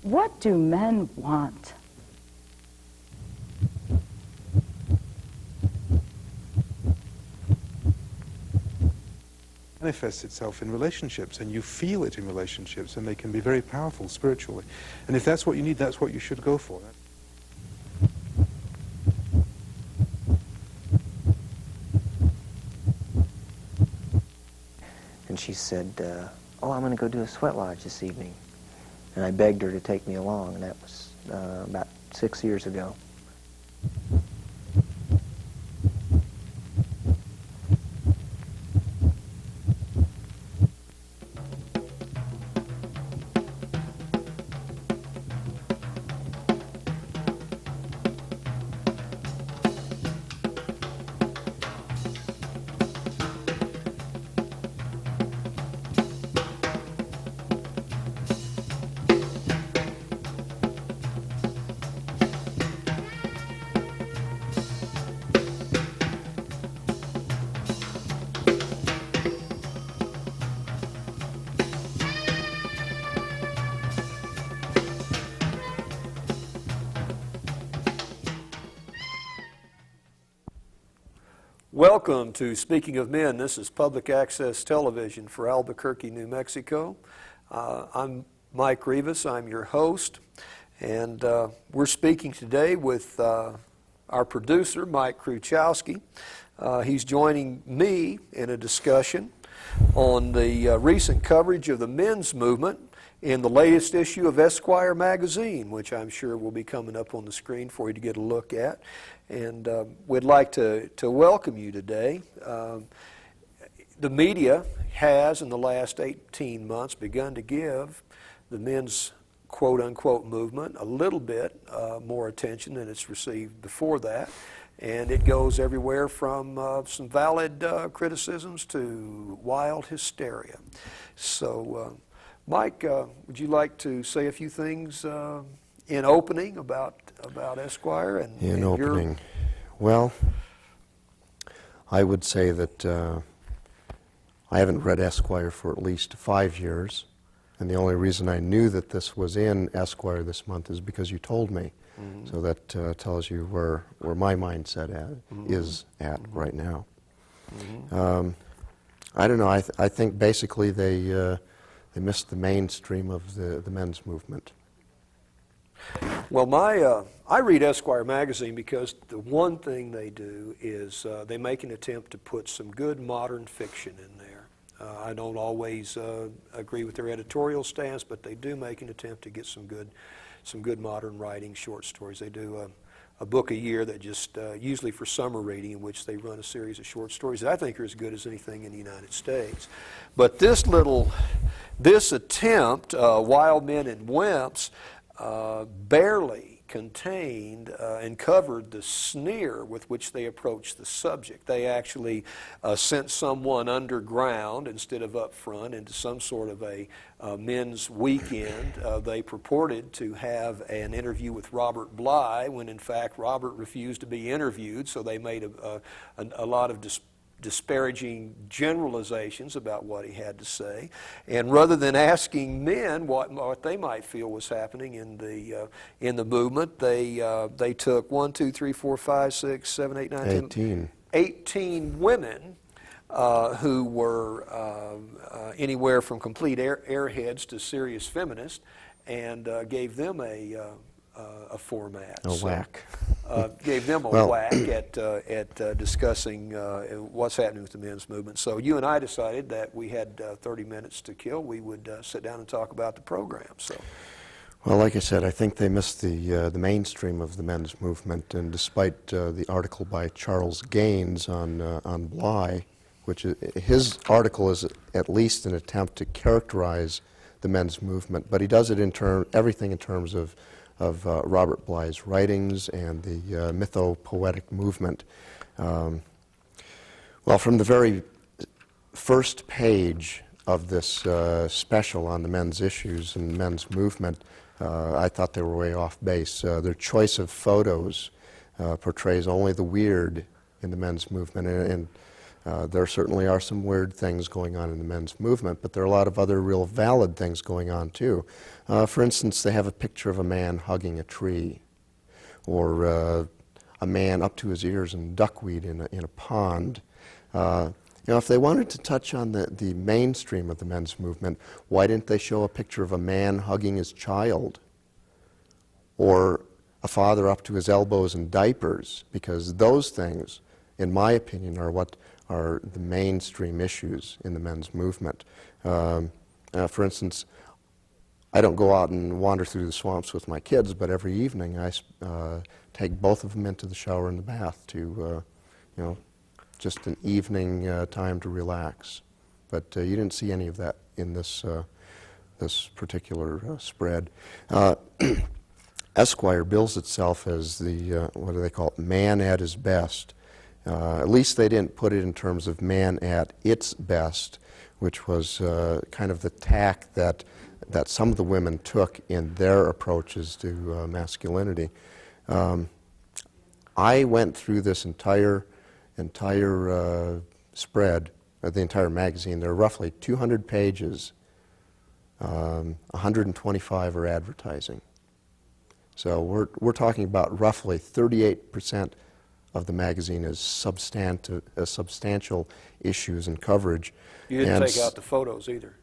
What do men want? Manifests itself in relationships, and you feel it in relationships, and they can be very powerful spiritually. And if that's what you need, that's what you should go for. And she said, oh, I'm going to go do a sweat lodge this evening. And I begged her to take me along, and that was about 6 years ago. Welcome to Speaking of Men. This is public access television for Albuquerque, New Mexico. I'm Mike Rivas. I'm your host, and we're speaking today with our producer, Mike Kruchoski. He's joining me in a discussion on the recent coverage of the men's movement in the latest issue of Esquire magazine, which I'm sure will be coming up on the screen for you to get a look at. And we'd like to welcome you today. The media has, in the last 18 months, begun to give the men's quote-unquote movement a little bit more attention than it's received before that. And it goes everywhere from some valid criticisms to wild hysteria. So, Mike, would you like to say a few things in opening about Esquire and in opening? Well, I would say that I haven't read Esquire for at least 5 years, and the only reason I knew that this was in Esquire this month is because you told me. Mm-hmm. So that tells you where my mindset is at right now. Mm-hmm. I don't know. I think basically they missed the mainstream of the men's movement. Well, I read Esquire magazine because the one thing they do is they make an attempt to put some good modern fiction in there. I don't always agree with their editorial stance, but they do make an attempt to get some good modern writing, short stories. They do a book a year that just usually for summer reading, in which they run a series of short stories that I think are as good as anything in the United States. But this attempt, Wild Men and Wimps, barely contained and covered the sneer with which they approached the subject. They actually sent someone underground instead of up front into some sort of a men's weekend. They purported to have an interview with Robert Bly when in fact Robert refused to be interviewed, so they made a lot of disparaging generalizations about what he had to say, and rather than asking men what they might feel was happening in the movement, they took 1, 2, 3, 4, 5, 6, 7, 8, 9, 18 women who were anywhere from complete airheads to serious feminists, and gave them a format. Whack. Gave them a whack at discussing what's happening with the men's movement. So you and I decided that we had 30 minutes to kill. We would sit down and talk about the program. So, well, like I said, I think they missed the mainstream of the men's movement, and despite the article by Charles Gaines on Bly, which his article is at least an attempt to characterize the men's movement, but he does it everything in terms of Robert Bly's writings and the mytho-poetic movement. Well, from the very first page of this special on the men's issues and men's movement, I thought they were way off base. Their choice of photos portrays only the weird in the men's movement, and There certainly are some weird things going on in the men's movement, but there are a lot of other real valid things going on too. For instance, they have a picture of a man hugging a tree, or a man up to his ears in duckweed in a pond. If they wanted to touch on the mainstream of the men's movement, why didn't they show a picture of a man hugging his child, or a father up to his elbows in diapers? Because those things, in my opinion, are what are the mainstream issues in the men's movement. For instance, I don't go out and wander through the swamps with my kids, but every evening I take both of them into the shower and the bath to, just an evening time to relax. But you didn't see any of that in this particular spread. Esquire bills itself as the, what do they call it, man at his best. At least they didn't put it in terms of man at its best, which was kind of the tack that some of the women took in their approaches to masculinity. I went through this entire spread, the entire magazine. There are roughly 200 pages. 125 are advertising. So we're talking about roughly 38% of the magazine is substantial issues and coverage. You didn't take out the photos either.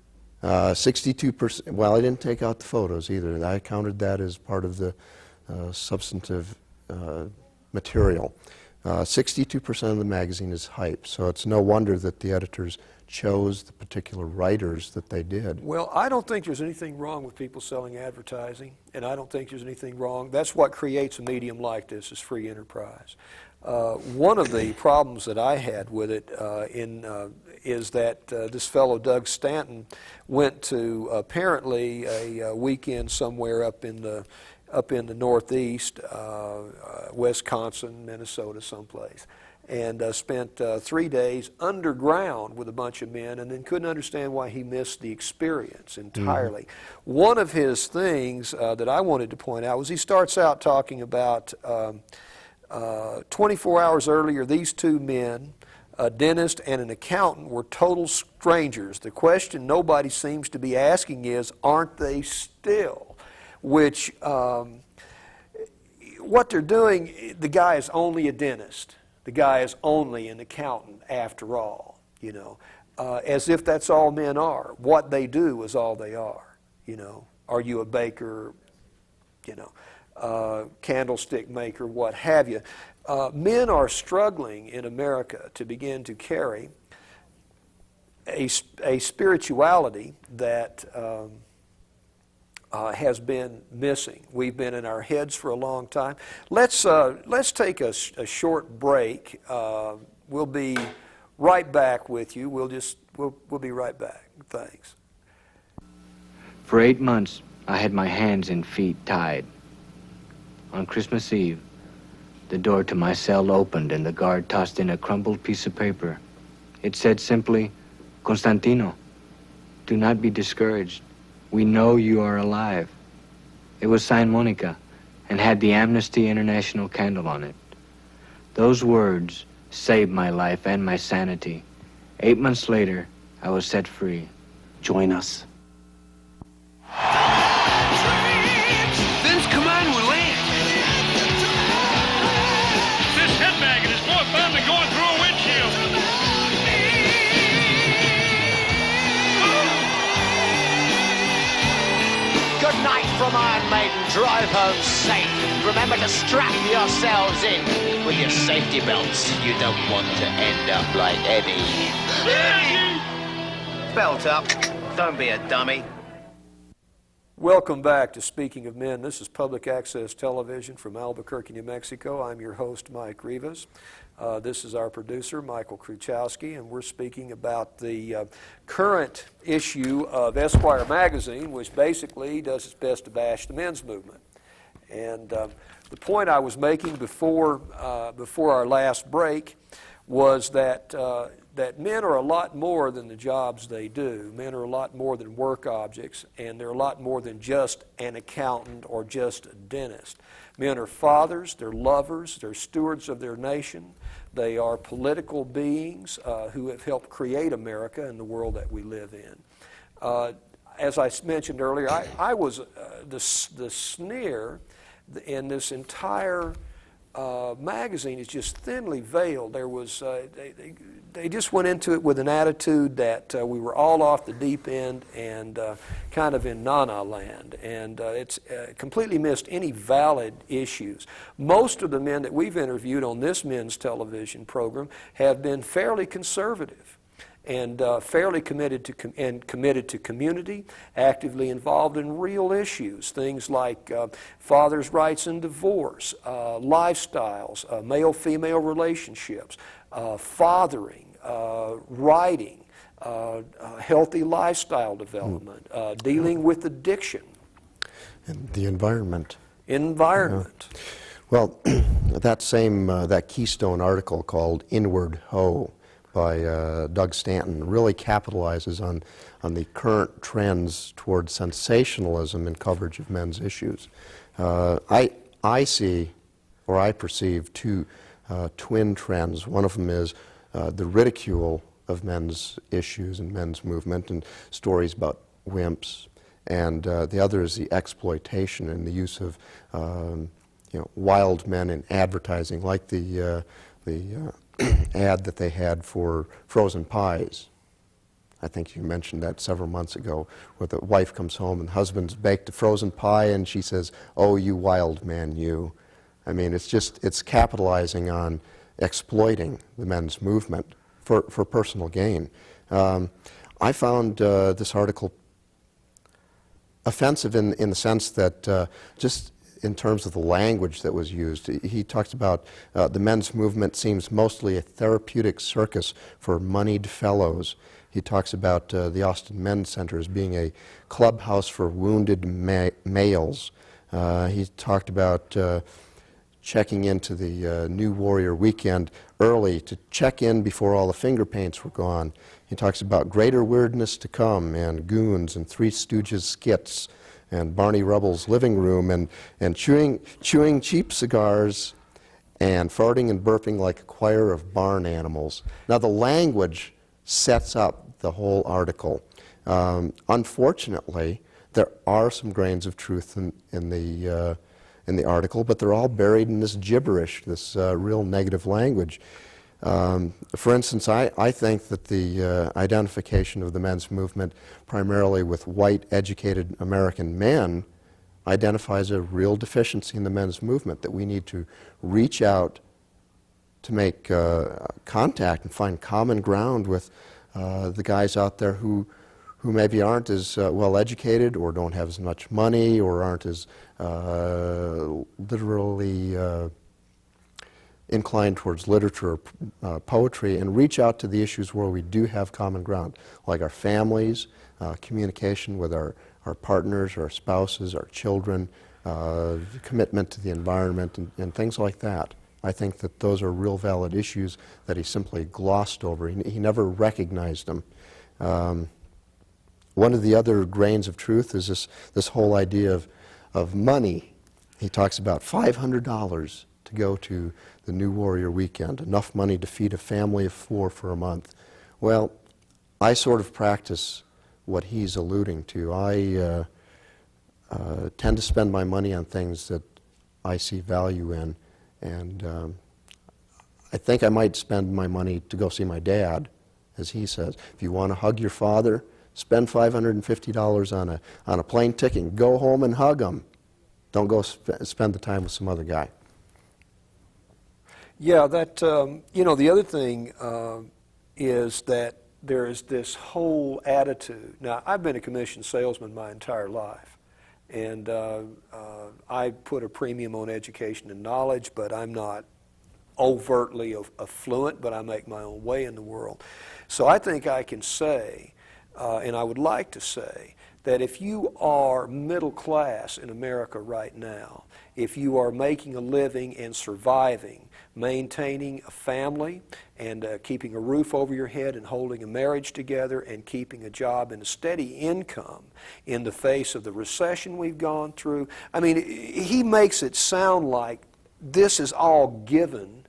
62%. Well, I didn't take out the photos either. I counted that as part of the substantive material. 62% of the magazine is hype, so it's no wonder that the editors chose the particular writers that they did. Well, I don't think there's anything wrong with people selling advertising, and I don't think there's anything wrong. That's what creates a medium like this, is free enterprise. One of the problems that I had with it is that this fellow Doug Stanton went to apparently a weekend somewhere up in the Northeast, Wisconsin, Minnesota, someplace, and spent 3 days underground with a bunch of men, and then couldn't understand why he missed the experience entirely. Mm-hmm. One of his things that I wanted to point out was he starts out talking about 24 hours earlier, these two men, a dentist and an accountant, were total strangers. The question nobody seems to be asking is, aren't they still? Which, what they're doing, the guy is only a dentist. The guy is only an accountant after all, as if that's all men are. What they do is all they are, Are you a baker, candlestick maker, what have you. Men are struggling in America to begin to carry a spirituality that has been missing. We've been in our heads for a long time. Let's take a short break. We'll be right back with you. We'll be right back. Thanks. For 8 months, I had my hands and feet tied. On Christmas Eve, the door to my cell opened and the guard tossed in a crumpled piece of paper. It said simply, "Constantino, do not be discouraged. We know you are alive." It was signed Monica and had the Amnesty International candle on it. Those words saved my life and my sanity. 8 months later, I was set free. Join us. Vince, come on, we're late. This headbagging is more fun than going through a windshield. Good night from Iron Maiden. Drive home safe. Remember to strap yourselves in with your safety belts. You don't want to end up like Eddie. Belt up. Don't be a dummy. Welcome back to Speaking of Men. This is Public Access Television from Albuquerque, New Mexico. I'm your host, Mike Rivas. This is our producer, Michael Kruchoski, and we're speaking about the current issue of Esquire magazine, which basically does its best to bash the men's movement. And the point I was making before our last break was that that men are a lot more than the jobs they do. Men are a lot more than work objects, and they're a lot more than just an accountant or just a dentist. Men are fathers, they're lovers, they're stewards of their nation. They are political beings who have helped create America and the world that we live in. As I mentioned earlier, I was the sneer in this entire magazine is just thinly veiled. There was they just went into it with an attitude that we were all off the deep end and kind of in na-na land, and it's completely missed any valid issues. Most of the men that we've interviewed on this men's television program have been fairly conservative and fairly committed to community, actively involved in real issues, things like fathers' rights and divorce, lifestyles, male-female relationships, fathering, writing, healthy lifestyle development, dealing with addiction. And the environment. Environment. Yeah. Well, that Keystone article called Inward Ho by Doug Stanton really capitalizes on the current trends toward sensationalism in coverage of men's issues. I see, or I perceive, two twin trends. One of them is the ridicule of men's issues and men's movement and stories about wimps, and the other is the exploitation and the use of wild men in advertising, like the ad that they had for frozen pies. I think you mentioned that several months ago, where the wife comes home and the husband's baked a frozen pie and she says, "Oh, you wild man, you." I mean, it's capitalizing on exploiting the men's movement for personal gain. I found this article offensive in the sense that just in terms of the language that was used. He talks about the men's movement seems mostly a therapeutic circus for moneyed fellows. He talks about the Austin Men's Center as being a clubhouse for wounded males. He talked about checking into the New Warrior weekend early to check in before all the finger paints were gone. He talks about greater weirdness to come and goons and Three Stooges skits and Barney Rubble's living room, and chewing cheap cigars, and farting and burping like a choir of barn animals. Now the language sets up the whole article. Unfortunately, there are some grains of truth in the article, but they're all buried in this gibberish, this real negative language. For instance, I think that the identification of the men's movement primarily with white, educated American men identifies a real deficiency in the men's movement, that we need to reach out to make contact and find common ground with the guys out there who maybe aren't as well educated or don't have as much money or aren't as literally inclined towards literature or poetry, and reach out to the issues where we do have common ground, like our families, communication with our partners, our spouses, our children, commitment to the environment, and things like that. I think that those are real valid issues that he simply glossed over. He never recognized them. One of the other grains of truth is this whole idea of money. He talks about $500 to go to the New Warrior weekend, enough money to feed a family of 4 for a month. Well, I sort of practice what he's alluding to. I tend to spend my money on things that I see value in, and I think I might spend my money to go see my dad, as he says. If you want to hug your father, spend $550 on a plane ticket and go home and hug him. Don't go spend the time with some other guy. Yeah, that, the other thing is that there is this whole attitude. Now, I've been a commissioned salesman my entire life, and I put a premium on education and knowledge, but I'm not overtly affluent, but I make my own way in the world. So I think I can say, and I would like to say, that if you are middle class in America right now, if you are making a living and surviving, maintaining a family and keeping a roof over your head and holding a marriage together and keeping a job and a steady income in the face of the recession we've gone through, I mean, he makes it sound like this is all given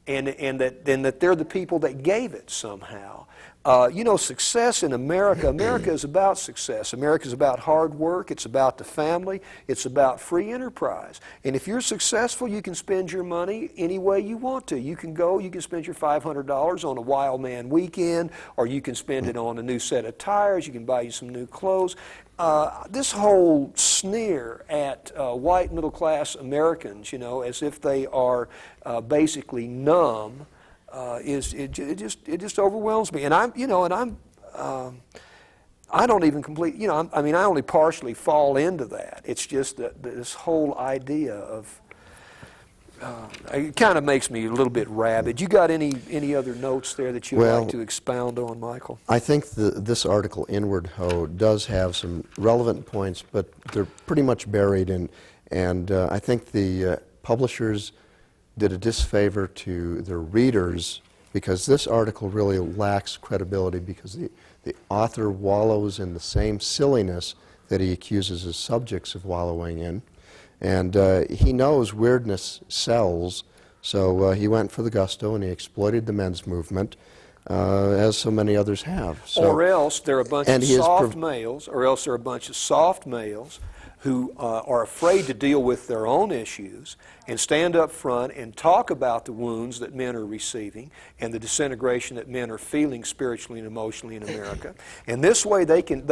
and that they're the people that gave it somehow. You know, success in America, America is about success. America is about hard work. It's about the family. It's about free enterprise. And if you're successful, you can spend your money any way you want to. You can go, you can spend your $500 on a wild man weekend, or you can spend it on a new set of tires. You can buy you some new clothes. This whole sneer at white middle-class Americans, you know, as if they are basically numb, it just overwhelms me. And I don't even I only partially fall into that. It's just that this whole idea of it kind of makes me a little bit rabid. You got any other notes there that you'd like to expound on, Michael? I think this article, Inward Ho, does have some relevant points, but they're pretty much buried in, and I think the publishers did a disfavor to their readers because this article really lacks credibility because the author wallows in the same silliness that he accuses his subjects of wallowing in. And he knows weirdness sells, so he went for the gusto and he exploited the men's movement, as so many others have. So, or else they're a bunch of soft males, who are afraid to deal with their own issues and stand up front and talk about the wounds that men are receiving and the disintegration that men are feeling spiritually and emotionally in America. And this way they can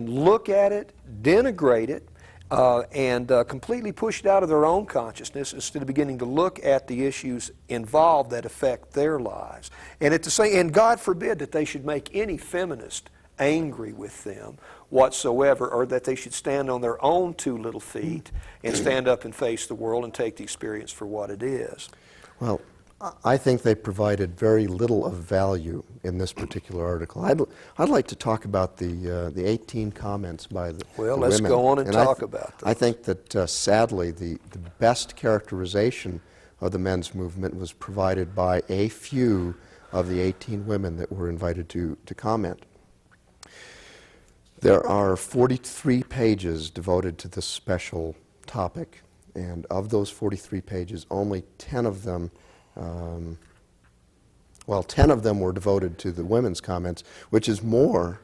look at it, denigrate it, and completely push it out of their own consciousness instead of beginning to look at the issues involved that affect their lives. And God forbid that they should make any feminist angry with them whatsoever, or that they should stand on their own two little feet and stand up and face the world and take the experience for what it is. Well, I think they provided very little of value in this particular article. I'd like to talk about the 18 comments by the Well, the let's women. go on and talk about them. I think that sadly the best characterization of the men's movement was provided by a few of the 18 women that were invited to comment. There are 43 pages devoted to this special topic, and of those 43 pages, only 10 of them 10 of them were devoted to the women's comments, which is more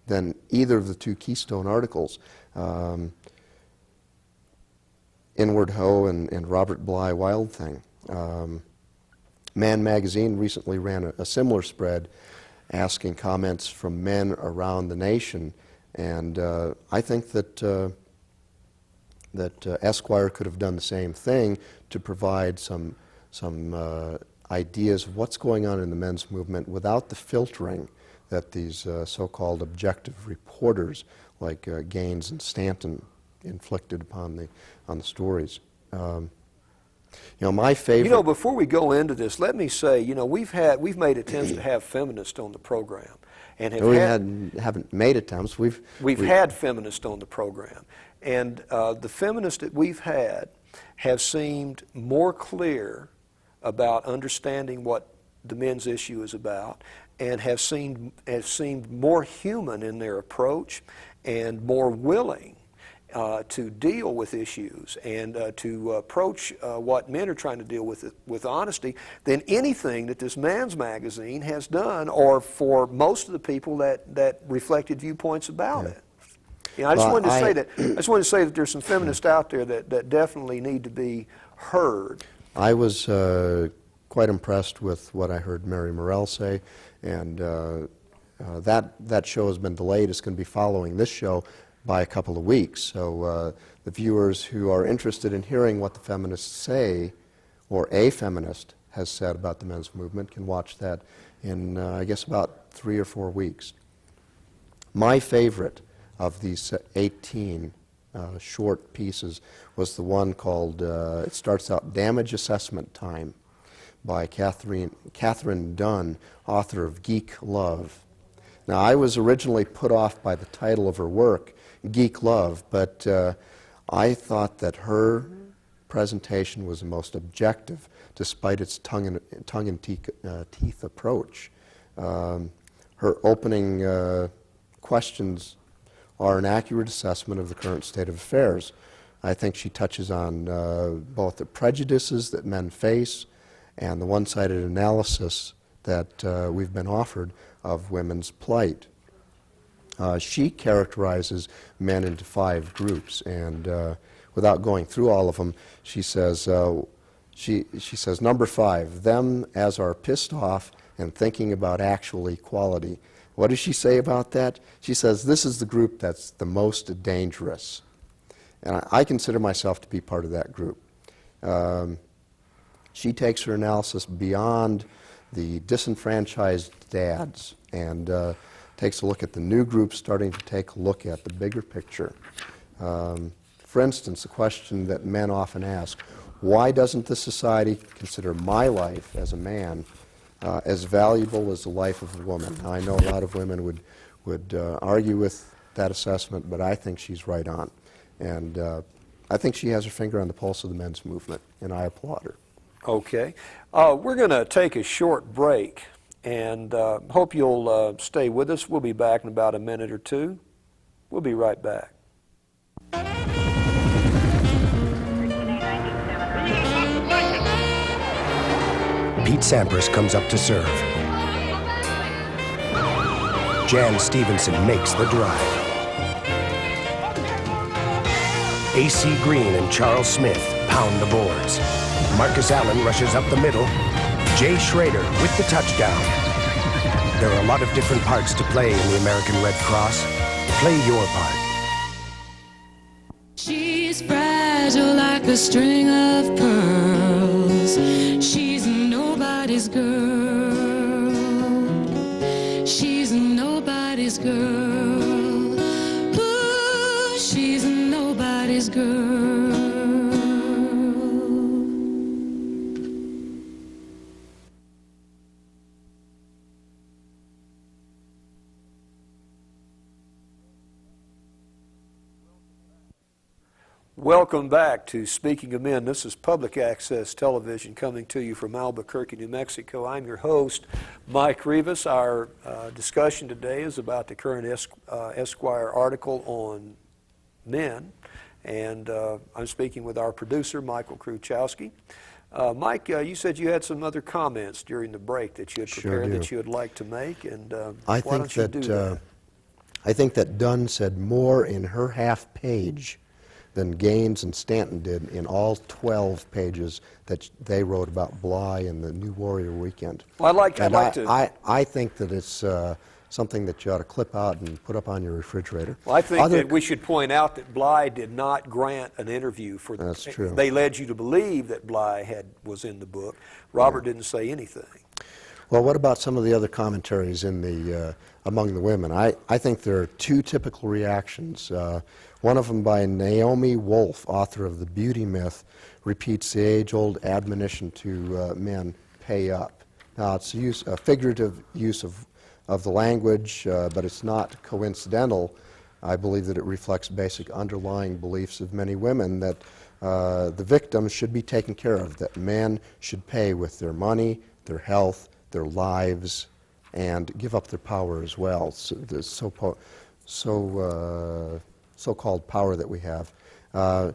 than either of the two keystone articles. Inward Ho and Robert Bly Wild Thing. Man Magazine recently ran a similar spread asking comments from men around the nation, and I think that Esquire could have done the same thing to provide some ideas of what's going on in the men's movement without the filtering that these so-called objective reporters like Gaines and Stanton inflicted upon the stories. My favorite. Before we go into this, let me say, we've made attempts to have feminists on the program, and haven't made attempts. We've had feminists on the program, and the feminists that we've had have seemed more clear about understanding what the men's issue is about, and have seemed more human in their approach and more willing to deal with issues and to approach what men are trying to deal with honesty than anything that this man's magazine has done, or for most of the people that reflected viewpoints about it. I just wanted to say that there's some feminists out there that definitely need to be heard. I was quite impressed with what I heard Mary Morrell say, and that show has been delayed. It's going to be following this show by a couple of weeks. So the viewers who are interested in hearing what the feminists say, or a feminist has said about the men's movement, can watch that in, I guess, about 3 or 4 weeks. My favorite of these 18 short pieces was the one called, it starts out, Damage Assessment Time, by Catherine Dunn, author of Geek Love. Now, I was originally put off by the title of her work, Geek Love, but I thought that her presentation was the most objective, despite its tongue-in-teeth approach. Her opening questions are an accurate assessment of the current state of affairs. I think she touches on both the prejudices that men face and the one-sided analysis that we've been offered of women's plight. She characterizes men into 5 groups, and without going through all of them, she says, number 5, them as are pissed off and thinking about actual equality. What does she say about that? She says, this is the group that's the most dangerous. And I consider myself to be part of that group. She takes her analysis beyond the disenfranchised dads and takes a look at the new group starting to take a look at the bigger picture. For instance, the question that men often ask, why doesn't the society consider my life as a man as valuable as the life of a woman? Now, I know a lot of women would argue with that assessment, but I think she's right on. And I think she has her finger on the pulse of the men's movement, and I applaud her. Okay. We're going to take a short break, and hope you'll stay with us. We'll be back in about a minute or two. We'll be right back. Pete Sampras comes up to serve. Jan Stevenson makes the drive. A.C. Green and Charles Smith pound the boards. Marcus Allen rushes up the middle. Jay Schrader with the touchdown. There are a lot of different parts to play in the American Red Cross. Play your part. She's fragile like a string of pearls. She's nobody's girl. She's nobody's girl. Ooh, she's nobody's girl. Welcome back to Speaking of Men. This is Public Access Television coming to you from Albuquerque, New Mexico. I'm your host, Mike Rivas. Our discussion today is about the current Esquire article on men, and I'm speaking with our producer, Michael Kruchoski. Mike, you said you had some other comments during the break that you had prepared that you would like to make, and why don't you do that? I think that Dunn said more in her half page than Gaines and Stanton did in all 12 pages that they wrote about Bly and the New Warrior Weekend. Well, I think that it's something that you ought to clip out and put up on your refrigerator. Well, I think that we should point out that Bly did not grant an interview for the... That's true. They led you to believe that Bly was in the book. Robert didn't say anything. Well, what about some of the other commentaries in the among the women? I think there are 2 typical reactions. One of them by Naomi Wolf, author of The Beauty Myth, repeats the age-old admonition to men, pay up. Now, it's a figurative use of the language, but it's not coincidental. I believe that it reflects basic underlying beliefs of many women that the victims should be taken care of, that men should pay with their money, their health, their lives, and give up their power as well. So the so-called power that we have.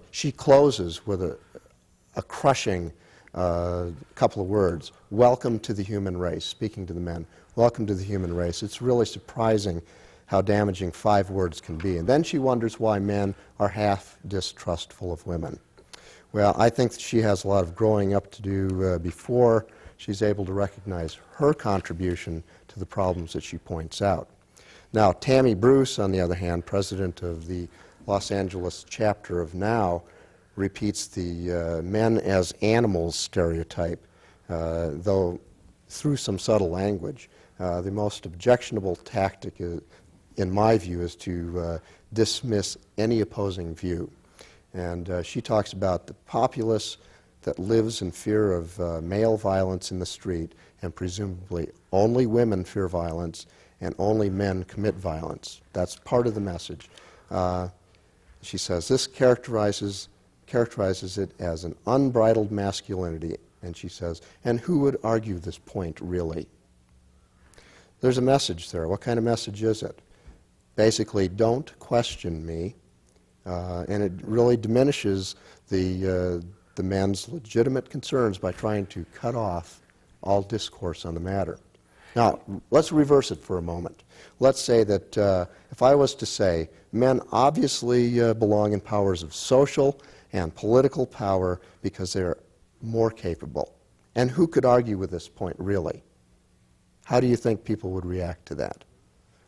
She closes with a crushing couple of words. Welcome to the human race, speaking to the men. Welcome to the human race. It's really surprising how damaging 5 words can be. And then she wonders why men are half distrustful of women. Well, I think that she has a lot of growing up to do before she's able to recognize her contribution to the problems that she points out. Now, Tammy Bruce, on the other hand, president of the Los Angeles chapter of NOW, repeats the men as animals stereotype, though through some subtle language. The most objectionable tactic, in my view, is to dismiss any opposing view. And she talks about the populace that lives in fear of male violence in the street, and presumably only women fear violence, and only men commit violence. That's part of the message. She says, this characterizes it as an unbridled masculinity, and she says, and who would argue this point really? There's a message there. What kind of message is it? Basically, don't question me, and it really diminishes the men's legitimate concerns by trying to cut off all discourse on the matter. Now, let's reverse it for a moment. Let's say that if I was to say men obviously belong in powers of social and political power because they're more capable. And who could argue with this point, really? How do you think people would react to that?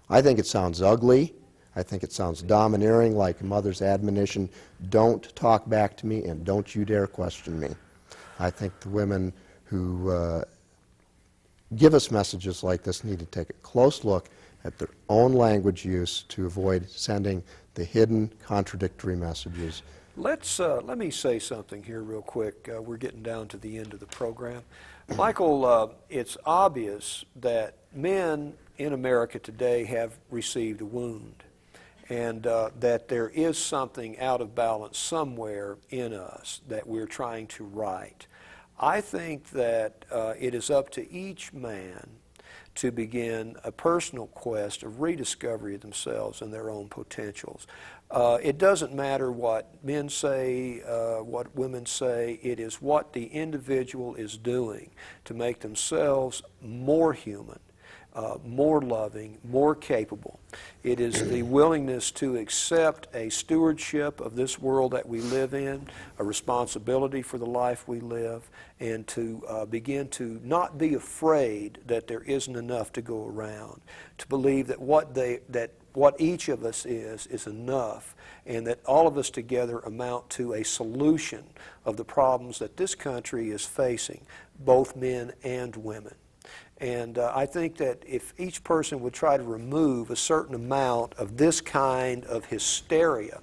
I think it sounds ugly. I think it sounds domineering, like a mother's admonition, don't talk back to me and don't you dare question me. I think the women who give us messages like this need to take a close look at their own language use to avoid sending the hidden contradictory messages. Let me say something here real quick. We're getting down to the end of the program. Michael, it's obvious that men in America today have received a wound, and that there is something out of balance somewhere in us that we're trying to right. I think that it is up to each man to begin a personal quest of rediscovery of themselves and their own potentials. It doesn't matter what men say, what women say. It is what the individual is doing to make themselves more human, more loving, more capable. It is the willingness to accept a stewardship of this world that we live in, a responsibility for the life we live, and to begin to not be afraid that there isn't enough to go around, to believe that what each of us is enough, and that all of us together amount to a solution of the problems that this country is facing, both men and women. And I think that if each person would try to remove a certain amount of this kind of hysteria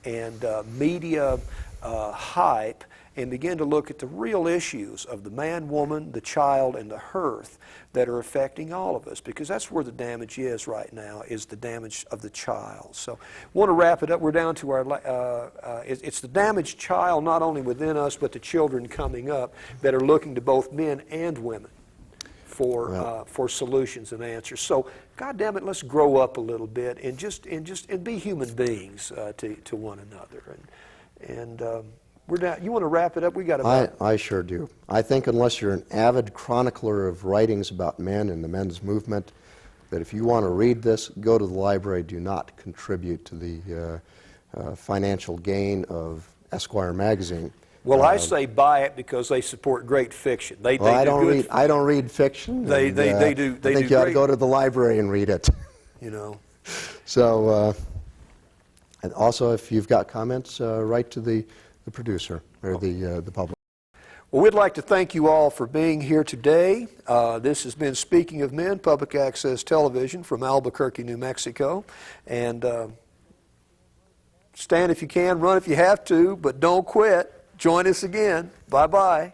and media hype and begin to look at the real issues of the man, woman, the child, and the hearth that are affecting all of us, because that's where the damage is right now, is the damage of the child. So I want to wrap it up. We're down to our, it's the damaged child not only within us, but the children coming up that are looking to both men and women for solutions and answers. So, God damn it, let's grow up a little bit and just be human beings to one another. And we're down. You want to wrap it up? We got about. I sure do. I think unless you're an avid chronicler of writings about men and the men's movement, that if you want to read this, go to the library. Do not contribute to the financial gain of Esquire magazine. Well, I say buy it because they support great fiction. I don't read fiction. They do. I think you ought to go to the library and read it. You know. So, and also, if you've got comments, write to the producer or the public. Well, we'd like to thank you all for being here today. This has been Speaking of Men, Public Access Television from Albuquerque, New Mexico, and stand if you can, run if you have to, but don't quit. Join us again. Bye-bye.